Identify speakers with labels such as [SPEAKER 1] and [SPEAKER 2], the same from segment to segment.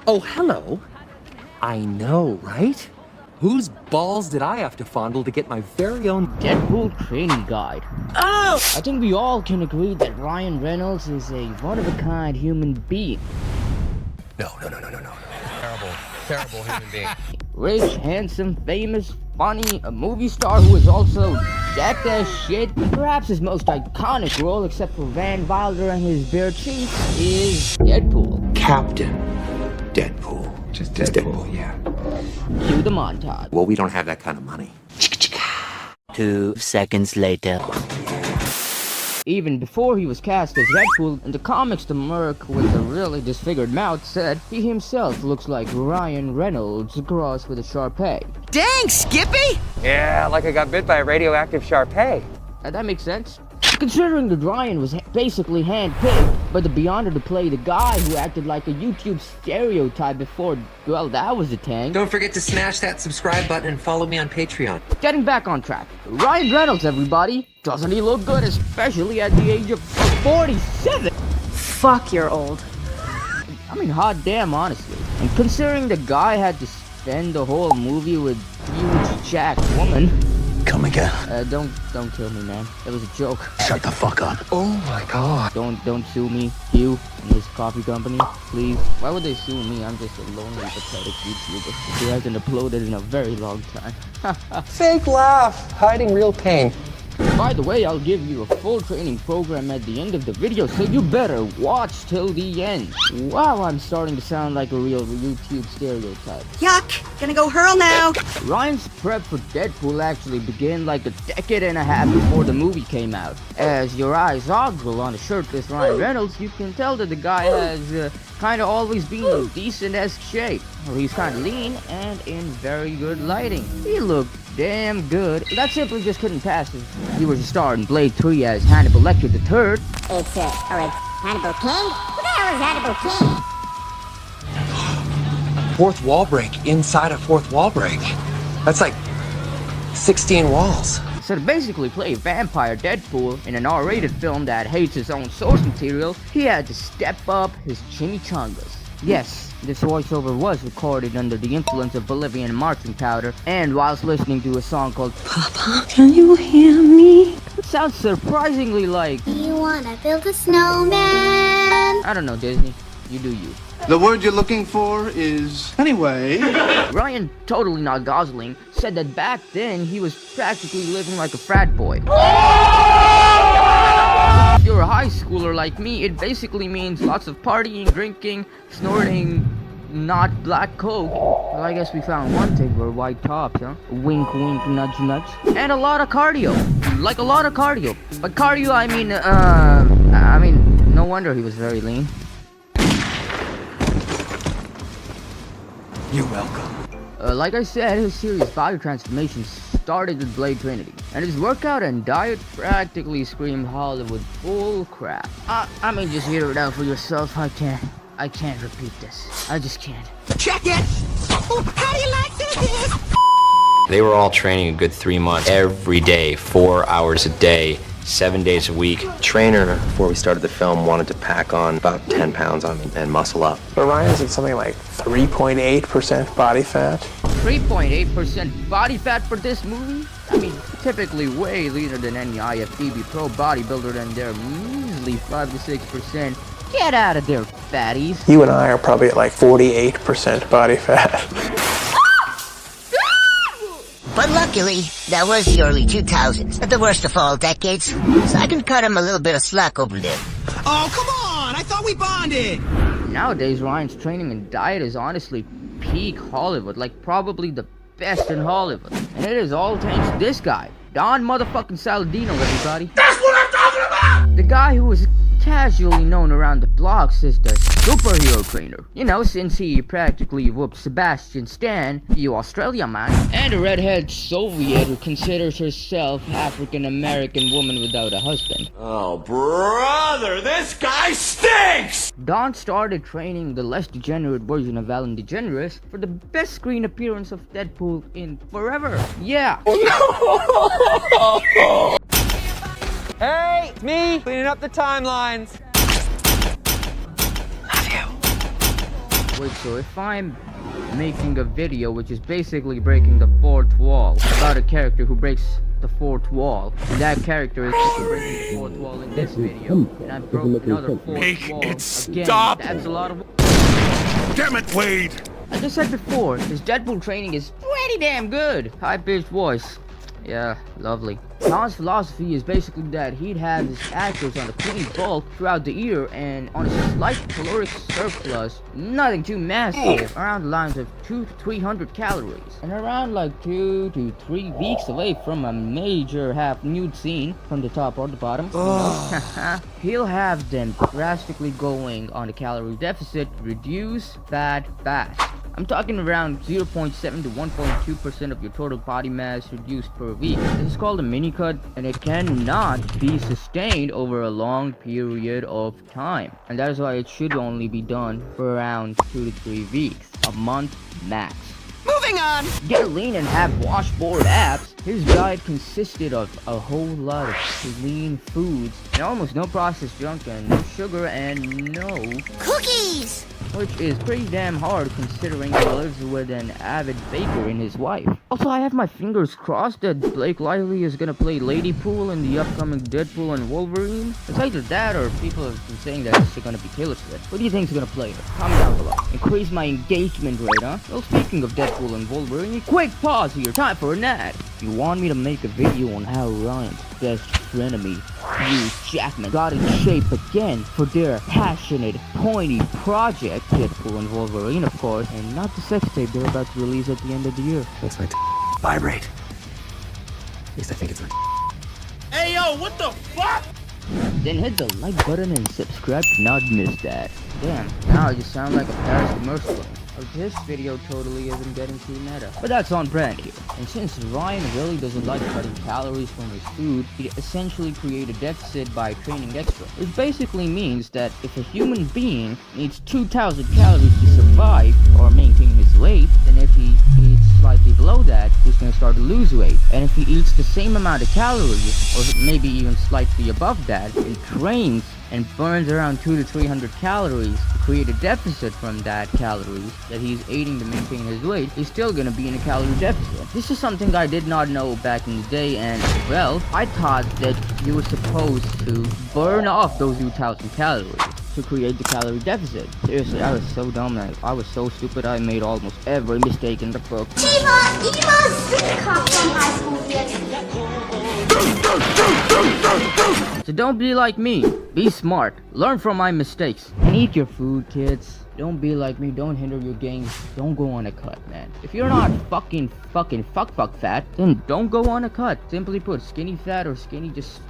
[SPEAKER 1] Oh, hello. I know, right? Whose balls did I have to fondle to get my very own
[SPEAKER 2] Deadpool training guide.
[SPEAKER 1] Oh!
[SPEAKER 2] I think we all can agree that Ryan Reynolds is a one-of-a-kind human being.
[SPEAKER 1] No. Terrible human being.
[SPEAKER 2] Rich, handsome, famous, funny, a movie star who is also jacked as shit. Perhaps his most iconic role, except for Van Wilder and his bare cheeks, is Deadpool.
[SPEAKER 3] Captain Deadpool.
[SPEAKER 4] Just Deadpool, yeah.
[SPEAKER 2] Cue the montage.
[SPEAKER 1] Well, we don't have that kind of money.
[SPEAKER 5] 2 seconds later.
[SPEAKER 2] Even before he was cast as Deadpool, in the comics the merc with the really disfigured mouth said he himself looks like Ryan Reynolds crossed with a Shar-Pei.
[SPEAKER 6] Dang, Skippy!
[SPEAKER 1] Yeah, like I got bit by a radioactive Shar-Pei.
[SPEAKER 2] That makes sense. Considering that Ryan was basically handpicked by the Beyonder to play the guy who acted like a YouTube stereotype before, well, that was a tank.
[SPEAKER 3] Don't forget to smash that subscribe button and follow me on Patreon.
[SPEAKER 2] Getting back on track. Ryan Reynolds, everybody. Doesn't he look good, especially at the age of 47?
[SPEAKER 7] Fuck, you're old.
[SPEAKER 2] I mean, hot damn, honestly. And considering the guy had to spend the whole movie with huge jacked woman.
[SPEAKER 5] Come again.
[SPEAKER 2] Don't kill me, man. That was a joke.
[SPEAKER 5] Shut the fuck up.
[SPEAKER 1] Oh my god.
[SPEAKER 2] Don't sue me, Hugh, and his coffee company, please. Why would they sue me? I'm just a lonely, pathetic YouTuber who hasn't uploaded in a very long time.
[SPEAKER 1] Fake laugh, hiding real pain.
[SPEAKER 2] By the way, I'll give you a full training program at the end of the video, so you better watch till the end. Wow, I'm starting to sound like a real YouTube stereotype.
[SPEAKER 6] Yuck! Gonna go hurl now!
[SPEAKER 2] Ryan's prep for Deadpool actually began like a decade and a half before the movie came out. As your eyes ogle on a shirtless Ryan Reynolds, you can tell that the guy has kinda always been in decent-esque shape. Well, he's kinda lean and in very good lighting. He looked damn good. That simply just couldn't pass if he was a star in Blade 3 as Hannibal Lecter III.
[SPEAKER 8] It's Hannibal King? Who the hell is Hannibal King?
[SPEAKER 1] Fourth wall break inside a fourth wall break. That's like 16 walls.
[SPEAKER 2] So to basically play vampire Deadpool in an R-rated film that hates its own source material, he had to step up his chimichangas. Yes, this voiceover was recorded under the influence of Bolivian marching powder and whilst listening to a song called Papa, Can You Hear Me? It sounds surprisingly like
[SPEAKER 8] You wanna build a snowman?
[SPEAKER 2] I don't know, Disney. You do you.
[SPEAKER 4] The word you're looking for is... Anyway...
[SPEAKER 2] Ryan, totally not Gosling, said that back then he was practically living like a frat boy. If you're a high schooler like me, it basically means lots of partying, drinking, snorting, not black coke. Well, I guess we found one thing for white tops, huh? Wink, wink, nudge, nudge. And a lot of cardio. Like a lot of cardio. By cardio, I mean, no wonder he was very lean.
[SPEAKER 1] You're welcome.
[SPEAKER 2] Like I said, his serious body transformation started with Blade Trinity, and his workout and diet practically screamed Hollywood bull crap. I mean, just hear it out for yourself. I can't repeat this. I just can't.
[SPEAKER 6] Check it! How do you like this?
[SPEAKER 9] They were all training a good 3 months, every day, 4 hours a day, 7 days a week.
[SPEAKER 10] Trainer, before we started the film, wanted to pack on about 10 pounds on me and muscle up.
[SPEAKER 11] But Ryan's at something like 3.8% body fat.
[SPEAKER 2] 3.8% body fat for this movie? I mean, typically way leaner than any IFBB pro bodybuilder and their measly 5 to 6%. Get out of there, fatties.
[SPEAKER 11] You and I are probably at like 48% body fat.
[SPEAKER 5] But luckily, that was the early 2000s, the worst of all decades, so I can cut him a little bit of slack over there.
[SPEAKER 6] Oh, come on! I thought we bonded!
[SPEAKER 2] Nowadays, Ryan's training and diet is honestly peak Hollywood, like probably the best in Hollywood. And it is all thanks to this guy, Don motherfucking Saladino, everybody.
[SPEAKER 4] That's what I'm talking about!
[SPEAKER 2] The guy who was casually known around the blocks as the superhero trainer. You know, since he practically whooped Sebastian Stan, you Australia man. And a redhead Soviet who considers herself African-American woman without a husband.
[SPEAKER 4] Oh, brother, this guy stinks!
[SPEAKER 2] Don started training the less degenerate version of Ellen DeGeneres for the best screen appearance of Deadpool in forever. Yeah.
[SPEAKER 1] Hey, it's me, cleaning up the timelines.
[SPEAKER 2] Wait, so if I'm making a video which is basically breaking the fourth wall about a character who breaks the fourth wall, and that character is breaking the fourth wall in this video, and I broke another fourth wall again, that's a lot of...
[SPEAKER 4] Damn it, Wade!
[SPEAKER 2] Like I said before, his Deadpool training is pretty damn good. High-pitched voice. Yeah, lovely. John's philosophy is basically that he'd have his actors on a clean bulk throughout the year and on a slight caloric surplus, nothing too massive, around the lines of 200 to 300 calories, and around like 2 to 3 weeks away from a major half nude scene from the top or the bottom. He'll have them drastically going on a calorie deficit to reduce fat fast. I'm talking around 0.7 to 1.2% of your total body mass reduced per week. This is called a mini cut, and it cannot be sustained over a long period of time. And that is why it should only be done for around 2 to 3 weeks, a month max.
[SPEAKER 6] Moving on!
[SPEAKER 2] Get lean and have washboard abs. His diet consisted of a whole lot of clean foods, and almost no processed junk, and no sugar, and no
[SPEAKER 8] Cookies!
[SPEAKER 2] which is pretty damn hard considering he lives with an avid baker in his wife. Also, I have my fingers crossed that Blake Lively is gonna play Ladypool in the upcoming Deadpool and Wolverine. It's either that or people have been saying that it's gonna be Taylor Swift. What do you think is gonna play her? Comment down below. Increase my engagement rate, huh? Well, speaking of Deadpool and Wolverine, quick pause here, time for an ad. If you want me to make a video on how Ryan's best frenemy, Hugh Jackman, got in shape again for their passionate, pointy project, Deadpool and Wolverine, of course, and not the sex tape they're about to release at the end of the year.
[SPEAKER 1] Makes my vibrate. At least I think it's my...
[SPEAKER 4] Hey, yo, what the fuck?
[SPEAKER 2] Then hit the like button and subscribe to not miss that. Damn, now I just sound like a Paris commercial. This video totally isn't getting too meta, but that's on brand here. And since Ryan really doesn't like cutting calories from his food, he essentially created a deficit by training extra, which basically means that if a human being needs 2,000 calories to survive or maintain his weight, then if he eats slightly below that, he's gonna start to lose weight. And if he eats the same amount of calories, or maybe even slightly above that, and trains and burns around 200 to 300 calories to create a deficit from that calories that he's eating to maintain his weight, he's still gonna be in a calorie deficit. This is something I did not know back in the day, and well, I thought that you were supposed to burn off those 2,000 calories to create the calorie deficit. Seriously, I was so dumb, man. I was so stupid, I made almost every mistake in the book. So don't be like me. Be smart. Learn from my mistakes. And eat your food, kids. Don't be like me. Don't hinder your gains. Don't go on a cut, man. If you're not fucking fuck fat, then don't go on a cut. Simply put, skinny fat or skinny, just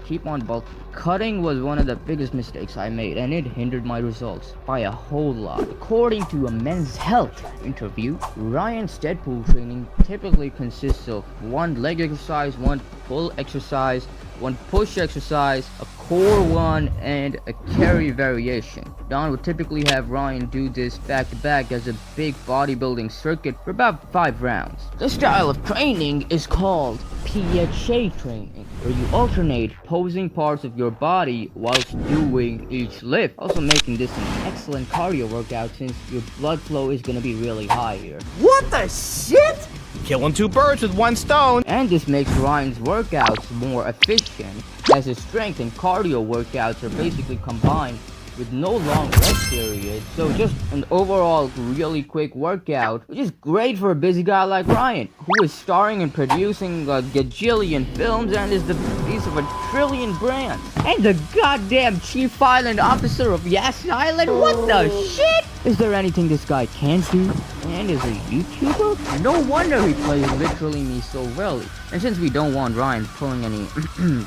[SPEAKER 2] keep on bulking. Cutting was one of the biggest mistakes I made, and it hindered my results by a whole lot. According to a Men's Health interview, Ryan's Deadpool training typically consists of 1 leg exercise, 1 pull exercise, 1 push exercise, a core 1, and a carry variation. Don would typically have Ryan do this back to back as a big bodybuilding circuit for about 5 rounds. This style of training is called PHA training, where you alternate posing parts of your body whilst doing each lift, also making this an excellent cardio workout since your blood flow is gonna be really high here.
[SPEAKER 6] What the shit?
[SPEAKER 11] Killing 2 birds with 1 stone.
[SPEAKER 2] And this makes Ryan's workouts more efficient, as his strength and cardio workouts are basically combined with no long rest period, so just an overall really quick workout, which is great for a busy guy like Ryan, who is starring and producing a gajillion films and is the piece of a trillion brands. And the goddamn chief island officer of Yas Island? What the shit? Is there anything this guy can't do? And is a YouTuber? No wonder he plays literally me so well. And since we don't want Ryan pulling any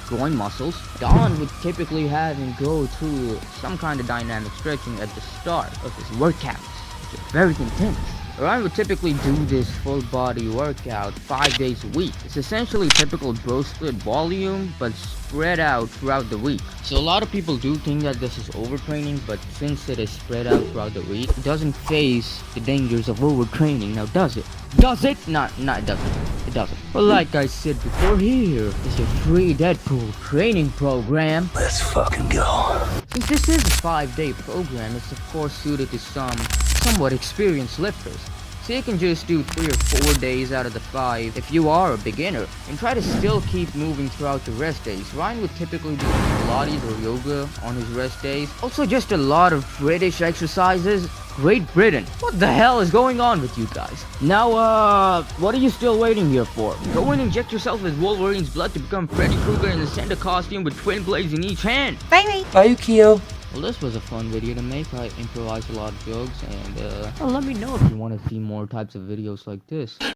[SPEAKER 2] groin muscles, Don would typically have him go through some kind of dynamic stretching at the start of his workouts, which are very intense. Ryan would typically do this full body workout 5 days a week. It's essentially typical bro split volume, but spread out throughout the week. So a lot of people do think that this is overtraining, but since it is spread out throughout the week, it doesn't face the dangers of overtraining. Now does it? Does it? No, it doesn't. It doesn't. But like I said before, here is your free Deadpool training program.
[SPEAKER 1] Let's fucking go.
[SPEAKER 2] Since this is a 5-day program, it's of course suited to some somewhat experienced lifters. So you can just do 3 or 4 days out of the 5 if you are a beginner, and try to still keep moving throughout your rest days. Ryan would typically do Pilates or yoga on his rest days. Also just a lot of British exercises. Great Britain. What the hell is going on with you guys? Now, what are you still waiting here for? Go and inject yourself with Wolverine's blood to become Freddy Krueger in the Santa costume with twin blades in each hand.
[SPEAKER 6] Bye.
[SPEAKER 1] Bye, Yukio.
[SPEAKER 2] Well, this was a fun video to make. I improvised a lot of jokes, and let me know if you want to see more types of videos like this.